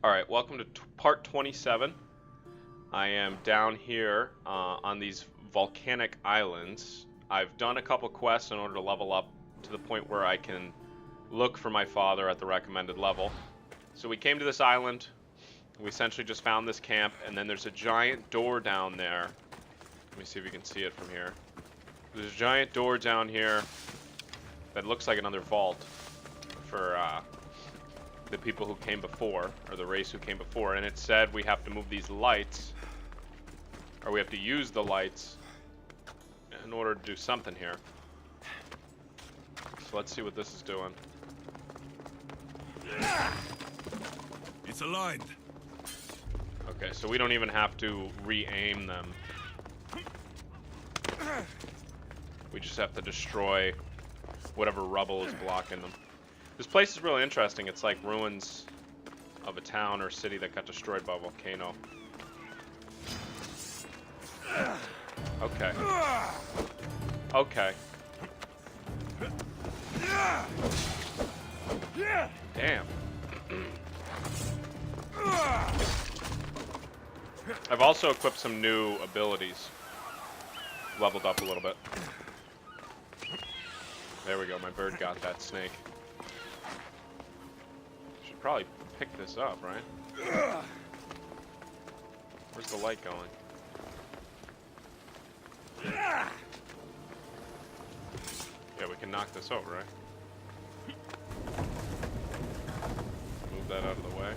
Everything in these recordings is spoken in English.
Alright, welcome to part 27. I am down here on these volcanic islands. I've done a couple quests in order to level up to the point where I can look for my father at the recommended level. So we came to this island, we essentially just found this camp, and then there's a giant door down there. Let me see if you can see it from here. There's a giant door down here that looks like another vault for the people who came before, or the race who came before, and it said we have to move these lights, or we have to use the lights in order to do something here. So let's see what this is doing. It's aligned. Okay, so we don't even have to re-aim them. We just have to destroy whatever rubble is blocking them. This place is really interesting. It's like ruins of a town or city that got destroyed by a volcano. Okay. Okay. Damn. I've also equipped some new abilities. Leveled up a little bit. There we go, my bird got that snake. Should probably pick this up, right? Where's the light going? Yeah, we can knock this over, right? Move that out of the way.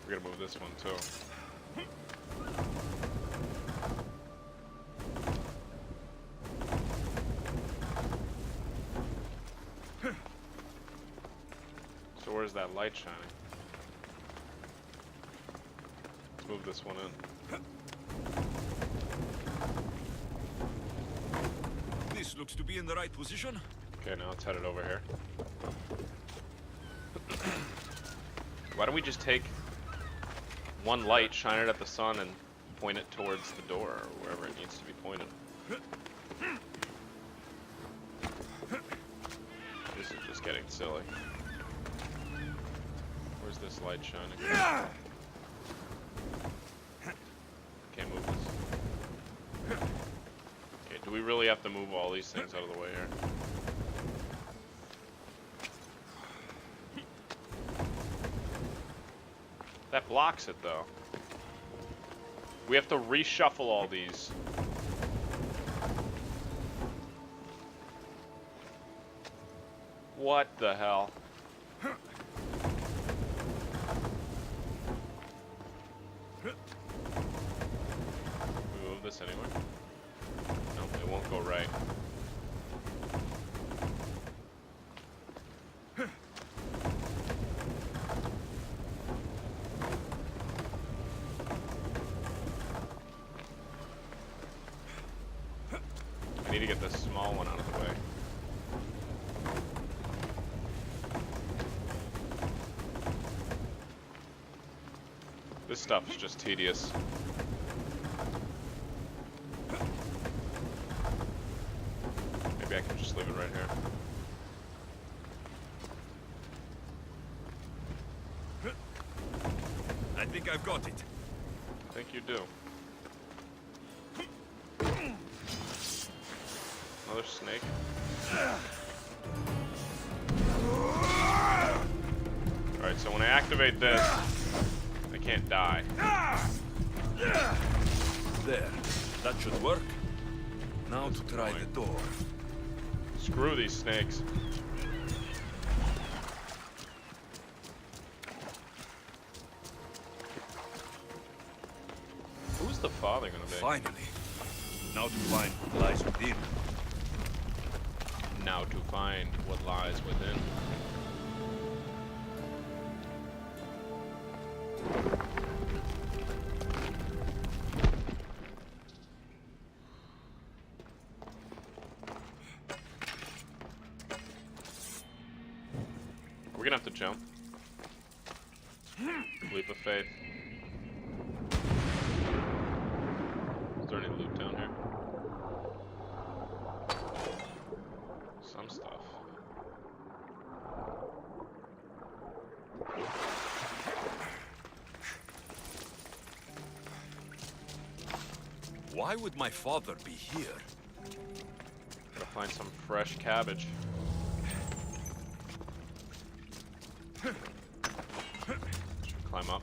We're gonna move this one too. So where's that light shining? Let's move this one in. This looks to be in the right position. Okay, now it's headed over here. Why don't we just take one light, shine it at the sun, and point it towards the door, or wherever it needs to be pointed? This is just getting silly. Where's this light shining? Can't move this. Okay, do we really have to move all these things out of the way here? That blocks it, though. We have to reshuffle all these. What the hell? We move this anywhere? Nope, it won't go right. I need to get this small one out of the way. This stuff is just tedious. Maybe I can just leave it right here. I think I've got it. I think you do. Another snake. Alright, so when I activate this, I can't die. There. That should work. Now to try the door. Screw these snakes. Who's the father gonna be? Finally. Now to find what lies within. Now to find what lies within. We're gonna have to jump. Leap of faith. Is there any loot down here? Why would my father be here? Gotta find some fresh cabbage. Should climb up.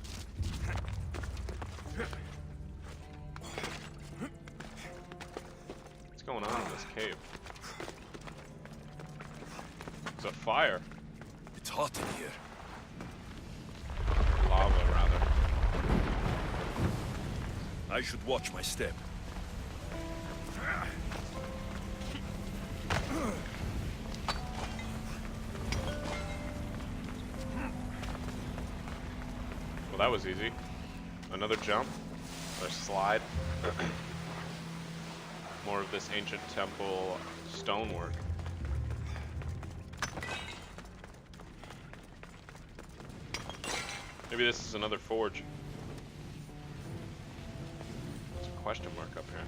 What's going on in this cave? It's a fire. It's hot in here. Lava, rather. I should watch my step. Well, that was easy. Another jump. Or slide. More of this ancient temple stonework. Maybe this is another forge. There's a question mark up here.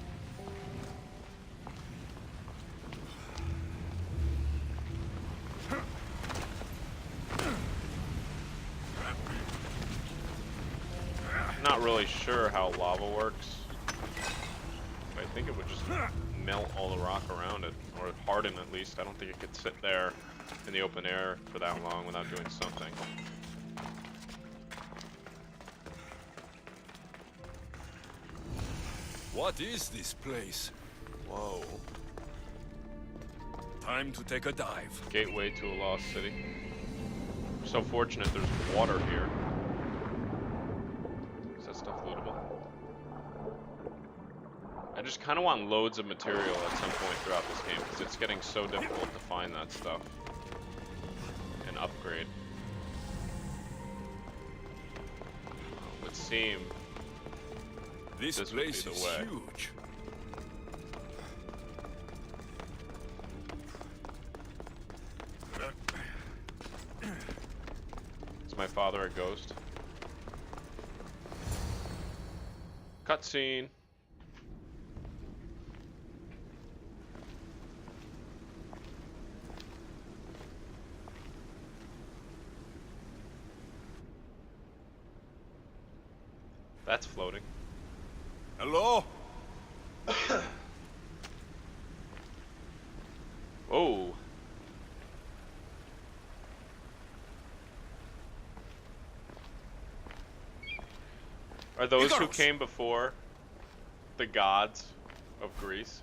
Not really sure how lava works. But I think it would just melt all the rock around it, or harden at least. I don't think it could sit there in the open air for that long without doing something. What is this place? Whoa. Time to take a dive. Gateway to a lost city. So fortunate there's water here. Is that stuff lootable? I just kind of want loads of material at some point throughout this game, because it's getting so difficult to find that stuff and upgrade. It would seem This would place be the is way. huge. Is my father a ghost? Cutscene. That's floating. Hello? Oh. Are those who Icarus. came before the gods of Greece?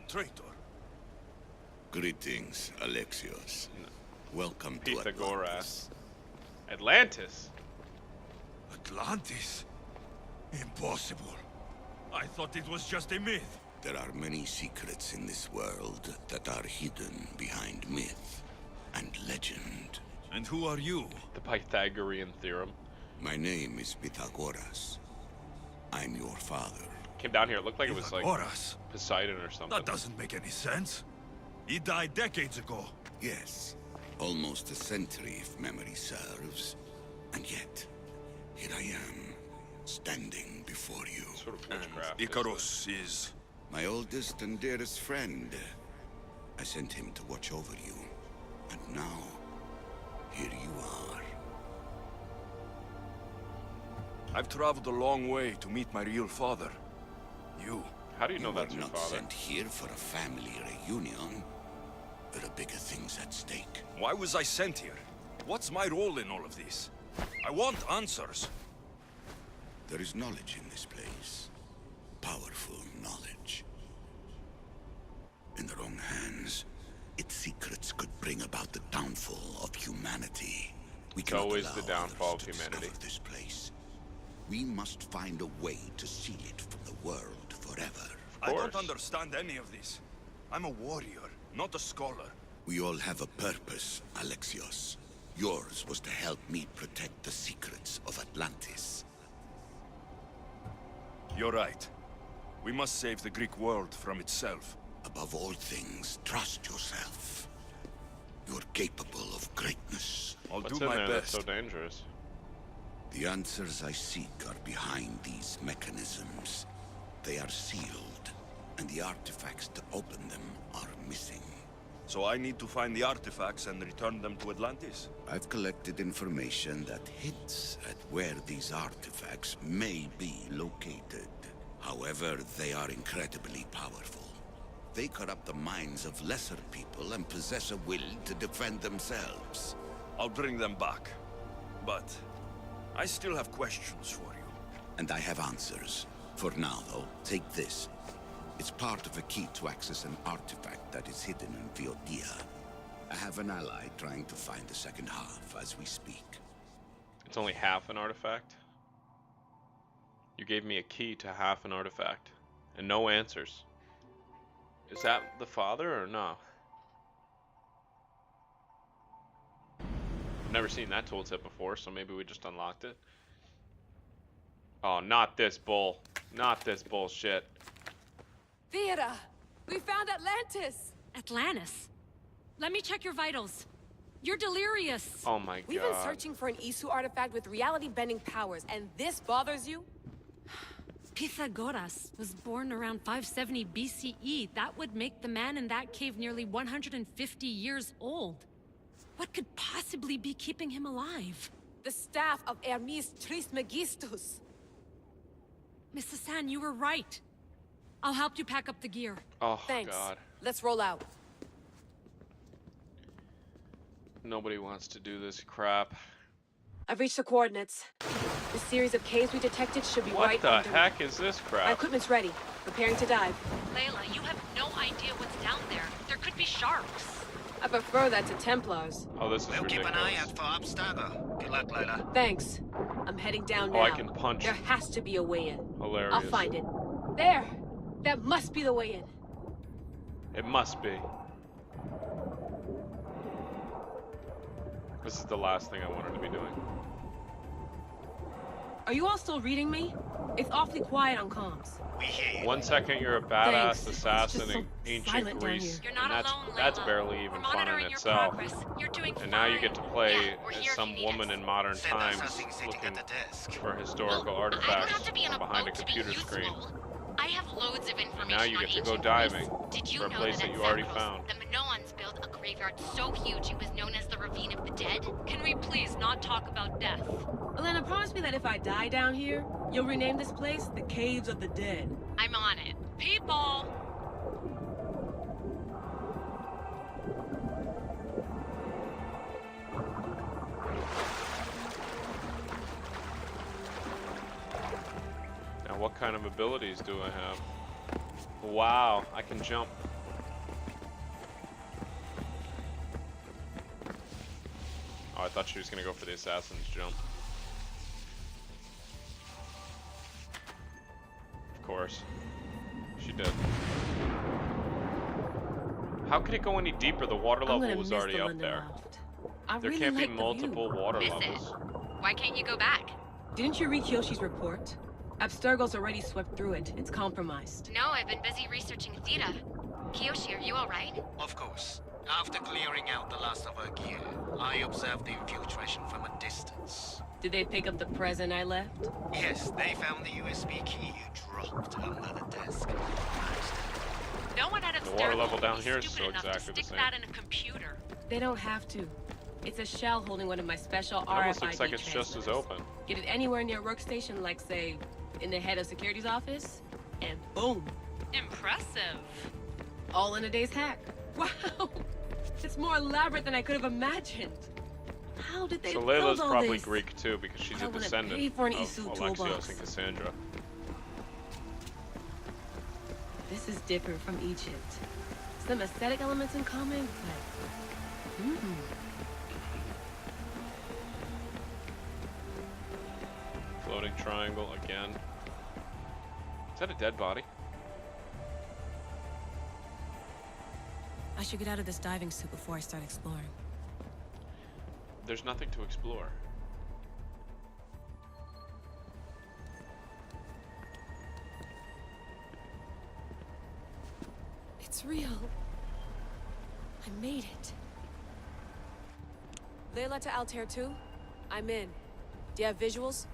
Traitor. Greetings, Alexios. Welcome to Pythagoras. Atlantis. Atlantis? Atlantis? Impossible. I thought it was just a myth. There are many secrets in this world that are hidden behind myth and legend. And who are you? The Pythagorean theorem. My name is Pythagoras. I'm your father. Came down here, it looked like it was like Pythagoras? Poseidon or something. That doesn't make any sense. He died decades ago. Yes, almost a century if memory serves. And yet, here I am, standing before you. Sort of witchcraft. Icarus is... My oldest and dearest friend. I sent him to watch over you. And now, here you are. I've traveled a long way to meet my real father. You. How do you know You that's were your not father? sent here for a family reunion. There are bigger things at stake. Why was I sent here? What's my role in all of this? I want answers. There is knowledge in this place. Powerful knowledge. In the wrong hands, its secrets could bring about the downfall of humanity. We It's cannot always allow the downfall others of to humanity. discover this place. We must find a way to seal it from the world forever. I don't course. understand any of this. I'm a warrior, not a scholar. We all have a purpose, Alexios. Yours was to help me protect the secrets of Atlantis. You're right. We must save the Greek world from itself. Above all things, trust yourself. You're capable of greatness. I'll What's do in my there that's best. so dangerous? The answers I seek are behind these mechanisms. They are sealed, and the artifacts to open them are missing. So I need to find the artifacts and return them to Atlantis. I've collected information that hints at where these artifacts may be located. However, they are incredibly powerful. They corrupt the minds of lesser people and possess a will to defend themselves. I'll bring them back. But I still have questions for you. And I have answers. For now, though, take this. It's part of a key to access an artifact that is hidden in Viotia. I have an ally trying to find the second half as we speak. It's only half an artifact? You gave me a key to half an artifact. And no answers. Is that the father or no? I've never seen that tooltip before, so maybe we just unlocked it. Oh, not this bull. Not this bullshit. Theater! We found Atlantis! Atlantis? Let me check your vitals. You're delirious. Oh my god. We've been searching for an Isu artifact with reality-bending powers, and this bothers you? Pythagoras was born around 570 BCE. That would make the man in that cave nearly 150 years old. What could possibly be keeping him alive? The staff of Hermes Trismegistus. Mrs. San, you were right. I'll help you pack up the gear. Oh Thanks. god. Let's roll out. Nobody wants to do this crap. I've reached the coordinates. The series of caves we detected should be right What the under me. heck is this My crap? equipment's ready. Preparing to dive. Layla, you have no idea what's down there. There could be sharks. I prefer that to Templars. Oh, this is We'll keep ridiculous. an eye out for Abstergo. Good luck, Layla. Thanks. I'm heading down now. Oh, I can punch. There has to be a way in. Hilarious. I'll find it. There! That must be the way in. It must be. This is the last thing I wanted to be doing. Are you all still reading me? It's awfully quiet on comms. We hear you. 1 second you're a badass Thanks. assassin It's just in so ancient silent down Greece, here. You're not and alone, that's Layla. barely even We're fun in monitoring your itself. progress. You're doing And now you fine. get to play Yeah, we're here as if some you need woman us. in modern Send us times something sitting looking at the desk. for historical I don't artifacts have to be on a behind a boat to be computer screen. useful. I have loads of information And now you on get to go ancient diving Greece. Did you for a know place that that at you already Zakros, found. the Minoans built a graveyard so huge it was known as the Ravine of the Dead? Can we please not talk about death? Elena, promise me that if I die down here, you'll rename this place the Caves of the Dead. I'm on it. People! Now what kind of abilities do I have? Wow, I can jump. Oh, I thought she was gonna go for the assassin's jump. Of course. She did. How could it go any deeper? The water I'm level gonna was miss already the up London there. Loft. I There really can't be like the multiple view. water Miss it. levels. Why can't you go back? Didn't you read Kyoshi's report? Abstergo's already swept through it. It's compromised. No, I've been busy researching Theta. Kiyoshi, are you alright? Of course. After clearing out the last of her gear, I observed the infiltration from a distance. Did they pick up the present I left? Yes, they found the USB key you dropped under the desk. No one at The water Abstergo level would down be here is stupid so enough exactly to the stick same. that in a computer. They don't have to. It's a shell holding one of my special It almost RFID looks like it's just as transmitters. open. Get it anywhere near your workstation, like, say, in the head of security's office, and boom. Impressive. All in a day's hack. Wow! It's more elaborate than I could have imagined. How did they So build Layla's all probably this? Greek too, because she's I a wanna descendant pay for an of Isu Alexios toolbox. and Cassandra. This is different from Egypt. Some aesthetic elements in common, but... Floating triangle again. Is that a dead body? I should get out of this diving suit before I start exploring. There's nothing to explore. It's real. I made it. Layla to Altair 2? I'm in. Do you have visuals?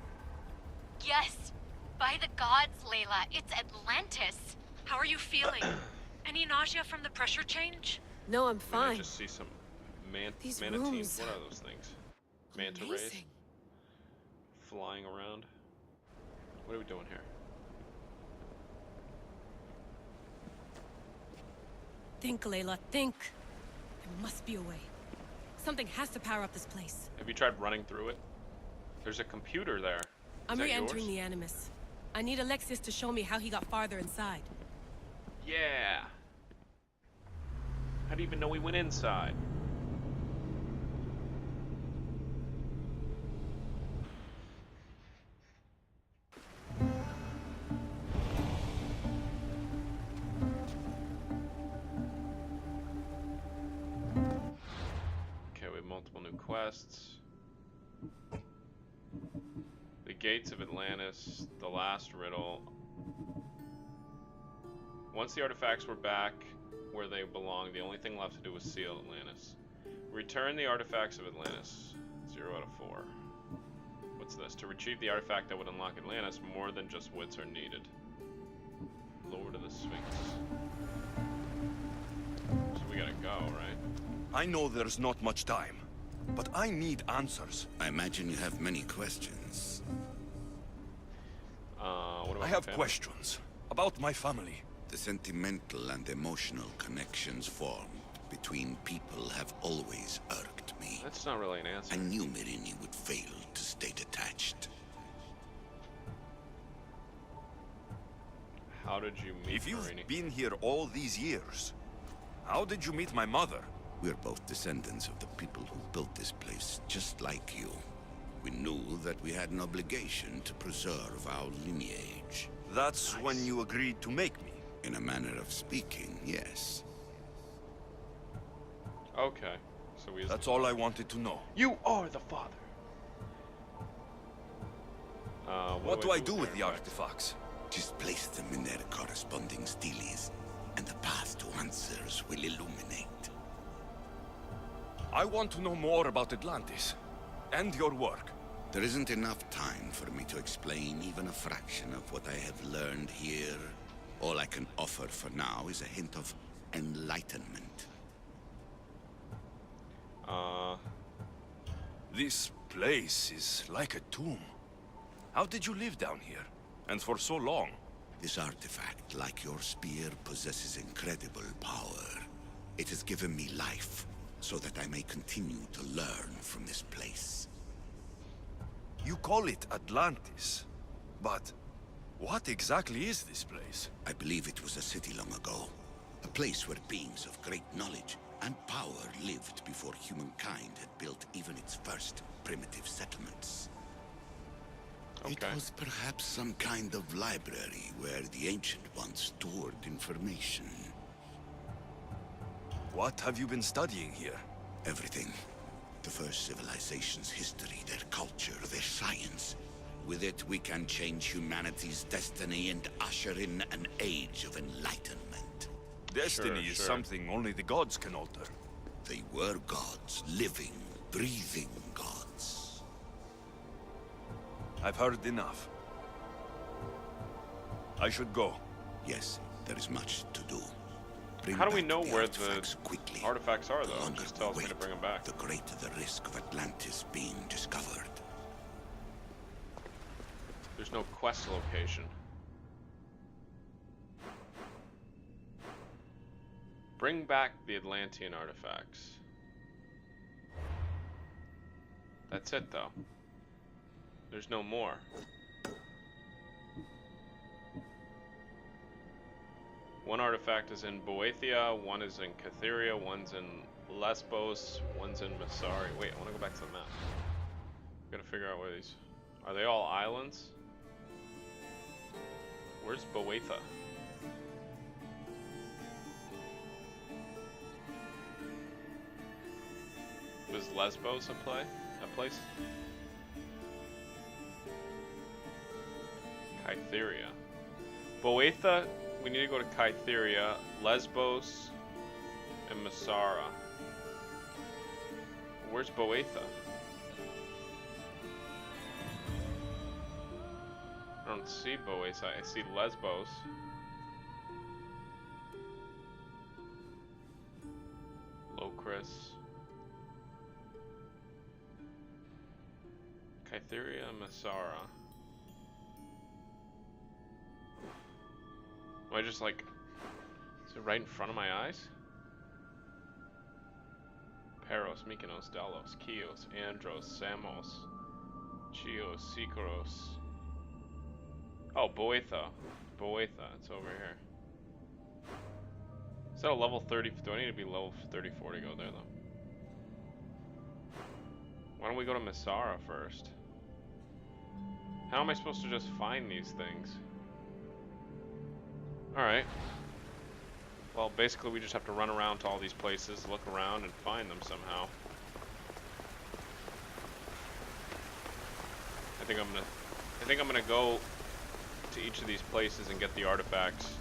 Yes. By the gods, Layla, it's Atlantis. How are you feeling? Any nausea from the pressure change? No, I'm I fine. just see some These manatees. rooms What are those things? Manta rays Amazing. flying around. What are we doing here? Think, Layla, think. There must be a way. Something has to power up this place. Have you tried running through it? There's a computer there. I'm that re-entering yours? the Animus. I need Alexis to show me how he got farther inside. Yeah. How do you even know we went inside? Okay, we have multiple new quests. The Gates of Atlantis, the last riddle. Once the artifacts were back where they belong, the only thing left to do was seal Atlantis. Return the artifacts of Atlantis. 0 out of 4. What's this? To retrieve the artifact that would unlock Atlantis, more than just wits are needed. Lord of the Sphinx. So we gotta go, right? I know there's not much time, but I need answers. I imagine you have many questions. What about I have family? questions about my family. The sentimental and emotional connections formed between people have always irked me. That's not really an answer. I knew Mirini would fail to stay detached. How did you meet If you've Marini? been here all these years, how did you meet my mother? We're both descendants of the people who built this place, just like you. We knew that we had an obligation to preserve our lineage. That's when you agreed to make me. In a manner of speaking, yes. Okay, so we. That's all I wanted to know. You are the father. What do I do with the artifacts? Just place them in their corresponding steles, and the path to answers will illuminate. I want to know more about Atlantis and your work. There isn't enough time for me to explain even a fraction of what I have learned here. All I can offer for now is a hint of enlightenment. This place is like a tomb. How did you live down here? And for so long? This artifact, like your spear, possesses incredible power. It has given me life, so that I may continue to learn from this place. You call it Atlantis, but what exactly is this place? I believe it was a city long ago. A place where beings of great knowledge and power lived before humankind had built even its first primitive settlements. Okay. It was perhaps some kind of library where the Ancient Ones stored information. What have you been studying here? Everything. The first civilization's history, their culture, their science. With it, we can change humanity's destiny and usher in an age of enlightenment. Destiny is Sure. something only the gods can alter. They were gods, living, breathing gods. I've heard enough. I should go. Yes, there is much to do. Bring How do we back know the where artifacts the quickly. artifacts are, The though? It longer just we tells me to wait, bring them back. the greater the risk of Atlantis being discovered. There's no quest location. Bring back the Atlantean artifacts. That's it, though. There's no more. One artifact is in Boeotia, one is in Cytheria, one's in Lesbos, one's in Masari. Wait, I want to go back to the map. Gotta figure out where these... Are they all islands? Where's Boeotia? Was Lesbos a place? Cytheria. Boeotia, we need to go to Cytheria, Lesbos, and Masara. Where's Boeotia? I don't see Boeotia, I see Lesbos. Cytheria, Masara. Am I just like... Is it right in front of my eyes? Peros, Mykonos, Delos, Chios, Andros, Samos, Chios, Sikoros. Oh, Boetha. Boetha, it's over here. Is that a level 30? Do I need to be level 34 to go there, though? Why don't we go to Masara first? How am I supposed to just find these things? Alright. Well, basically we just have to run around to all these places, look around, and find them somehow. I think I'm gonna go to each of these places and get the artifacts.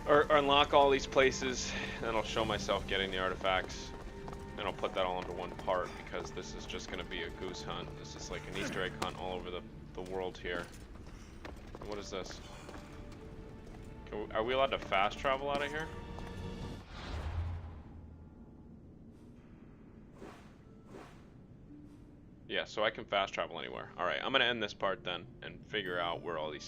Or unlock all these places, and I'll show myself getting the artifacts. And I'll put that all into one part, because this is just gonna be a goose hunt. This is like an Easter egg hunt all over the world here. What is this? Are we allowed to fast travel out of here? Yeah, so I can fast travel anywhere. Alright, I'm gonna end this part then and figure out where all these